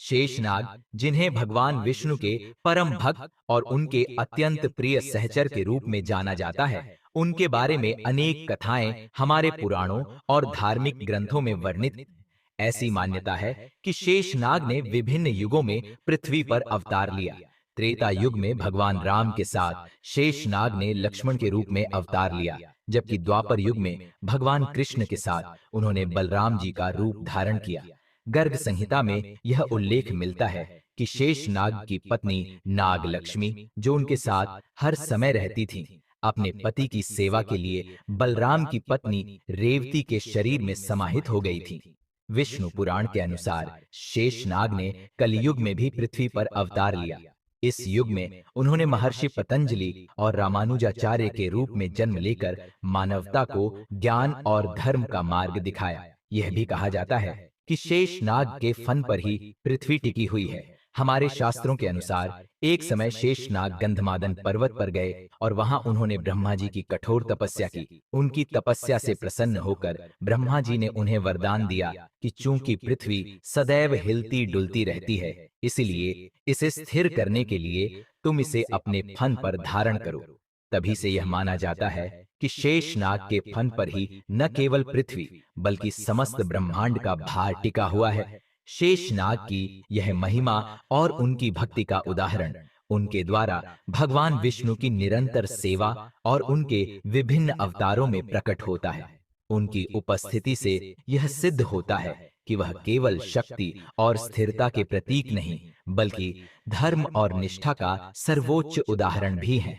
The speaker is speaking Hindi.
शेषनाग, जिन्हें भगवान विष्णु के परम भक्त और उनके अत्यंत प्रिय सहचर के रूप में जाना जाता है, उनके बारे में अनेक कथाएं हमारे पुराणों और धार्मिक ग्रंथों में वर्णित। ऐसी मान्यता है कि शेषनाग ने विभिन्न युगों में पृथ्वी पर अवतार लिया। त्रेता युग में भगवान राम के साथ शेषनाग ने लक्ष्मण के रूप में अवतार लिया, जबकि द्वापर युग में भगवान कृष्ण के साथ उन्होंने बलराम जी का रूप धारण किया। गर्ग संहिता में यह उल्लेख मिलता है कि शेषनाग की पत्नी नाग लक्ष्मी, जो उनके साथ हर समय रहती थीं, अपने पति की सेवा के लिए बलराम की पत्नी रेवती के शरीर में समाहित हो गई थीं। विष्णु पुराण के अनुसार शेषनाग ने कलयुग में भी पृथ्वी पर अवतार लिया। इस युग में उन्होंने महर्षि पतंजलि और रामानुजाचार्य के रूप में जन्म लेकर मानवता को ज्ञान और धर्म का मार्ग दिखाया। यह भी कहा जाता है कि शेषनाग के फन पर ही पृथ्वी टिकी हुई है। हमारे शास्त्रों के अनुसार एक समय शेषनाग गंधमादन पर्वत पर गए और वहां उन्होंने ब्रह्मा जी की कठोर तपस्या की। उनकी तपस्या से प्रसन्न होकर ब्रह्मा जी ने उन्हें वरदान दिया कि चूंकि पृथ्वी सदैव हिलती डुलती रहती है, इसलिए इसे स्थिर करने के लिए तुम इसे अपने फन पर धारण करो। तभी से यह माना जाता है कि शेषनाग के फन पर ही न केवल पृथ्वी बल्कि समस्त ब्रह्मांड का भार टिका हुआ है। शेषनाग की यह महिमा और उनकी भक्ति का उदाहरण उनके द्वारा भगवान विष्णु की निरंतर सेवा और उनके विभिन्न अवतारों में प्रकट होता है। उनकी उपस्थिति से यह सिद्ध होता है कि वह केवल शक्ति और स्थिरता के प्रतीक नहीं, बल्कि धर्म और निष्ठा का सर्वोच्च उदाहरण भी हैं।